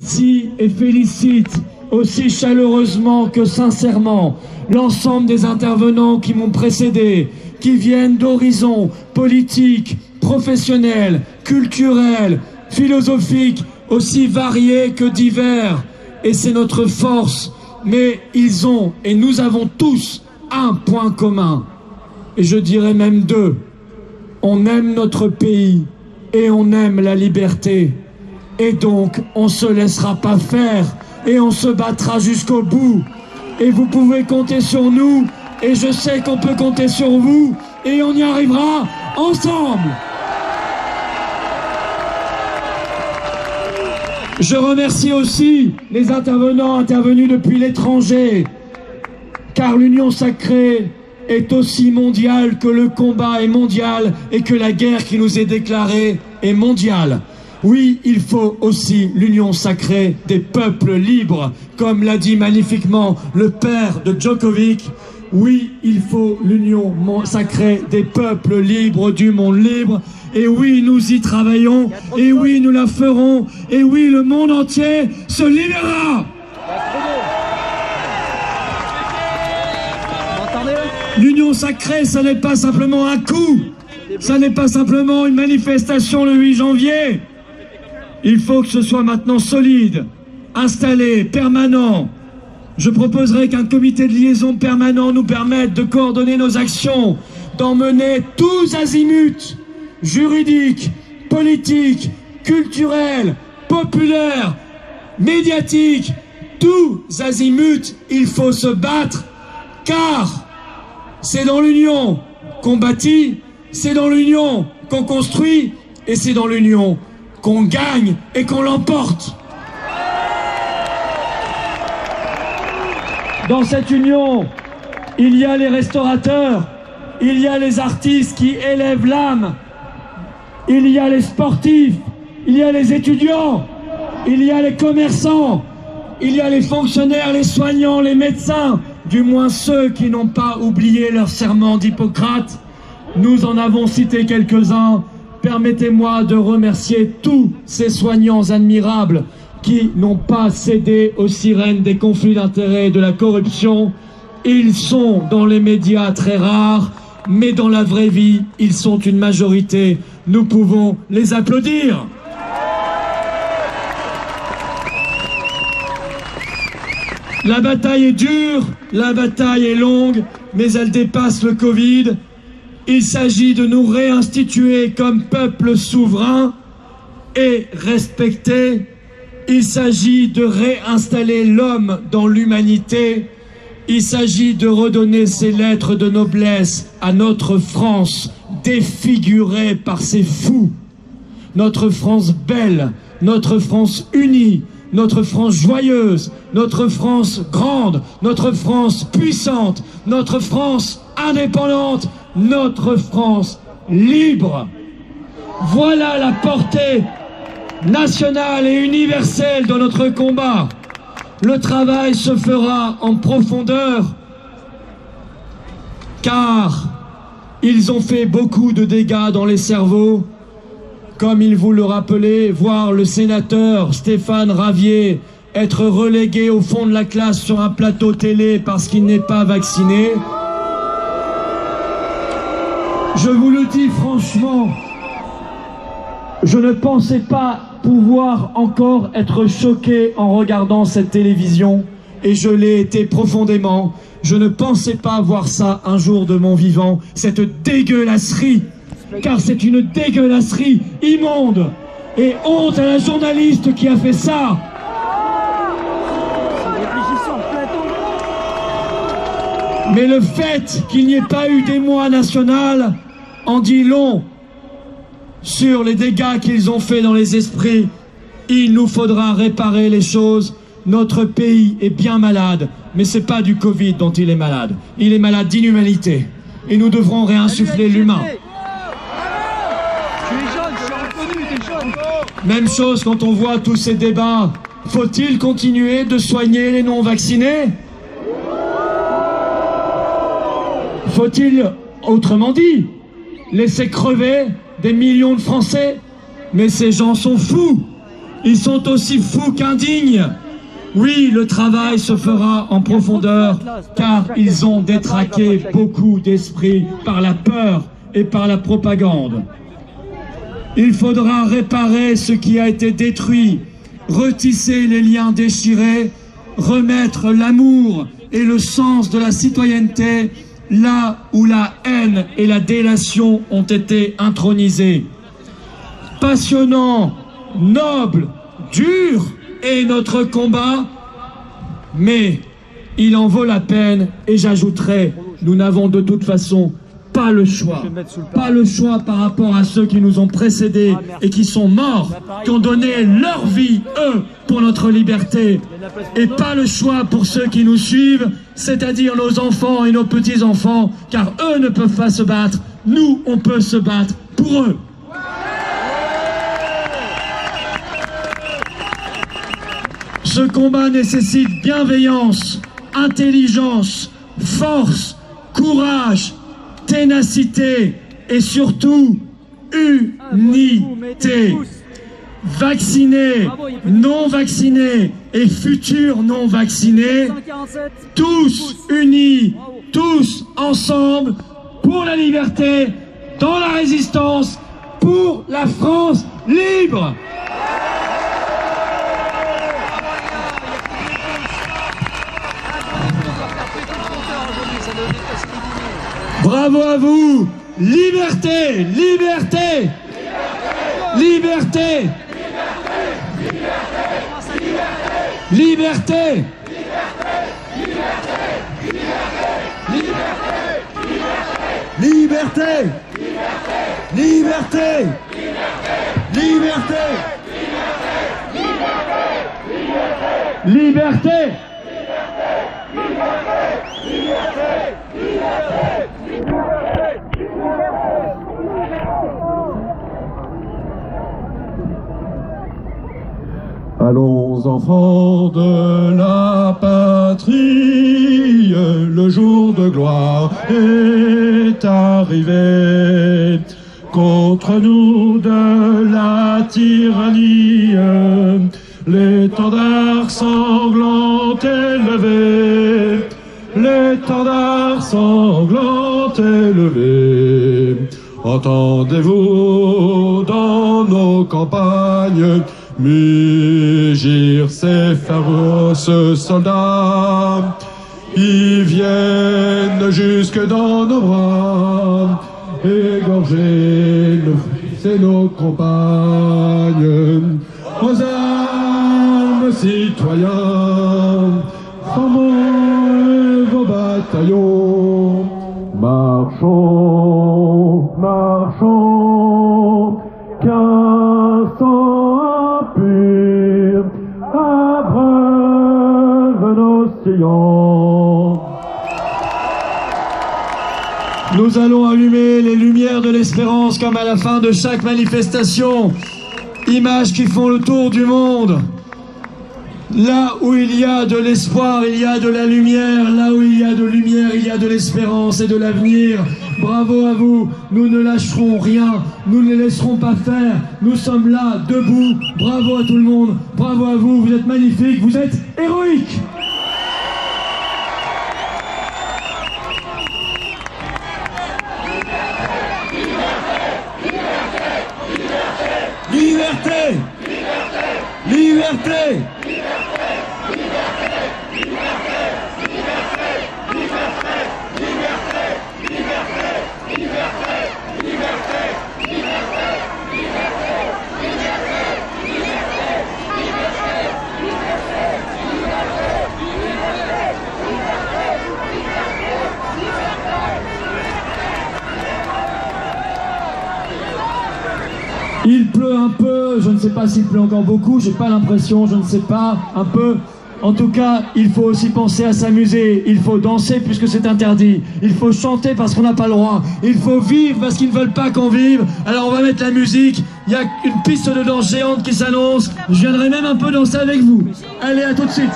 remercie et félicite aussi chaleureusement que sincèrement l'ensemble des intervenants qui m'ont précédé, qui viennent d'horizons politiques, professionnels, culturels, philosophiques, aussi variés que divers. Et c'est notre force, mais ils ont, et nous avons tous, un point commun. Et je dirais même deux. On aime notre pays et on aime la liberté. Et donc, on ne se laissera pas faire et on se battra jusqu'au bout. Et vous pouvez compter sur nous, et je sais qu'on peut compter sur vous, et on y arrivera ensemble. Je remercie aussi les intervenants intervenus depuis l'étranger, car l'union sacrée est aussi mondiale que le combat est mondial et que la guerre qui nous est déclarée est mondiale. Oui, il faut aussi l'union sacrée des peuples libres, comme l'a dit magnifiquement le père de Djokovic. Oui, il faut l'union sacrée des peuples libres du monde libre. Et oui, nous y travaillons. Et oui, nous la ferons. Et oui, le monde entier se libérera. L'union sacrée, ça n'est pas simplement un coup. Ça n'est pas simplement une manifestation le 8 janvier. Il faut que ce soit maintenant solide, installé, permanent. Je proposerai qu'un comité de liaison permanent nous permette de coordonner nos actions, d'en mener tous azimuts, juridiques, politiques, culturels, populaires, médiatiques, tous azimuts, il faut se battre, car c'est dans l'union qu'on bâtit, c'est dans l'union qu'on construit, et c'est dans l'union qu'on gagne et qu'on l'emporte. Dans cette union, il y a les restaurateurs, il y a les artistes qui élèvent l'âme, il y a les sportifs, il y a les étudiants, il y a les commerçants, il y a les fonctionnaires, les soignants, les médecins, du moins ceux qui n'ont pas oublié leur serment d'Hippocrate. Nous en avons cité quelques-uns. Permettez-moi de remercier tous ces soignants admirables qui n'ont pas cédé aux sirènes des conflits d'intérêts et de la corruption. Ils sont dans les médias très rares, mais dans la vraie vie, ils sont une majorité. Nous pouvons les applaudir. La bataille est dure, la bataille est longue, mais elle dépasse le Covid. Il s'agit de nous réinstituer comme peuple souverain et respecté. Il s'agit de réinstaller l'homme dans l'humanité. Il s'agit de redonner ses lettres de noblesse à notre France, défigurée par ces fous. Notre France belle, notre France unie, notre France joyeuse, notre France grande, notre France puissante, notre France indépendante, notre France libre. Voilà la portée nationale et universelle de notre combat. Le travail se fera en profondeur, car ils ont fait beaucoup de dégâts dans les cerveaux. Comme il vous le rappelait, voir le sénateur Stéphane Ravier être relégué au fond de la classe sur un plateau télé parce qu'il n'est pas vacciné. Je vous le dis franchement, je ne pensais pas pouvoir encore être choqué en regardant cette télévision, et je l'ai été profondément. Je ne pensais pas voir ça un jour de mon vivant, cette dégueulasserie, car c'est une dégueulasserie immonde, et honte à la journaliste qui a fait ça. Mais le fait qu'il n'y ait pas eu d'émoi national en dit long sur les dégâts qu'ils ont faits dans les esprits. Il nous faudra réparer les choses. Notre pays est bien malade, mais ce n'est pas du Covid dont il est malade. Il est malade d'inhumanité. Et nous devrons réinsuffler l'humain. Même chose quand on voit tous ces débats. Faut-il continuer de soigner les non-vaccinés ? Faut-il, autrement dit, laisser crever des millions de Français? Mais ces gens sont fous. Ils sont aussi fous qu'indignes. Oui, le travail se fera en profondeur, car ils ont détraqué beaucoup d'esprits par la peur et par la propagande. Il faudra réparer ce qui a été détruit, retisser les liens déchirés, remettre l'amour et le sens de la citoyenneté là où la haine et la délation ont été intronisées. Passionnant, noble, dur est notre combat, mais il en vaut la peine, et j'ajouterai, nous n'avons de toute façon pas le choix. Pas le choix par rapport à ceux qui nous ont précédés et qui sont morts, qui ont donné leur vie, eux, pour notre liberté. Et pas le choix pour ceux qui nous suivent, c'est-à-dire nos enfants et nos petits-enfants, car eux ne peuvent pas se battre. Nous, on peut se battre pour eux. Ce combat nécessite bienveillance, intelligence, force, courage, ténacité et surtout unité. Vaccinés, non vaccinés et futurs non vaccinés, tous unis, tous ensemble pour la liberté, dans la résistance, pour la France libre. Bravo à vous! Liberté! Liberté! Liberté! Liberté! Liberté! Liberté! Liberté! Liberté! Allons enfants de la patrie, le jour de gloire est arrivé. Contre nous de la tyrannie, l'étendard sanglant élevé, l'étendard sanglant élevé. Entendez-vous dans nos campagnes mugir ces féroces soldats? Ils viennent jusque dans nos bras, égorger nos fils et nos compagnes. Aux armes, citoyens, formez vos bataillons. Marchons, marchons, qu'un sang impur abreuve nos sillons. Nous allons allumer les lumières de l'espérance comme à la fin de chaque manifestation. Images qui font le tour du monde. Là où il y a de l'espoir, il y a de la lumière. Là où il y a de lumière, il y a de l'espérance et de l'avenir. Bravo à vous, nous ne lâcherons rien, nous ne les laisserons pas faire. Nous sommes là, debout. Bravo à tout le monde, bravo à vous, vous êtes magnifiques, vous êtes héroïques. Liberté! Liberté! Il pleut un peu, je ne sais pas s'il pleut encore beaucoup, j'ai pas l'impression, je ne sais pas, un peu. En tout cas, il faut aussi penser à s'amuser, il faut danser puisque c'est interdit, il faut chanter parce qu'on n'a pas le droit, il faut vivre parce qu'ils ne veulent pas qu'on vive. Alors on va mettre la musique, il y a une piste de danse géante qui s'annonce, je viendrai même un peu danser avec vous. Allez, à tout de suite.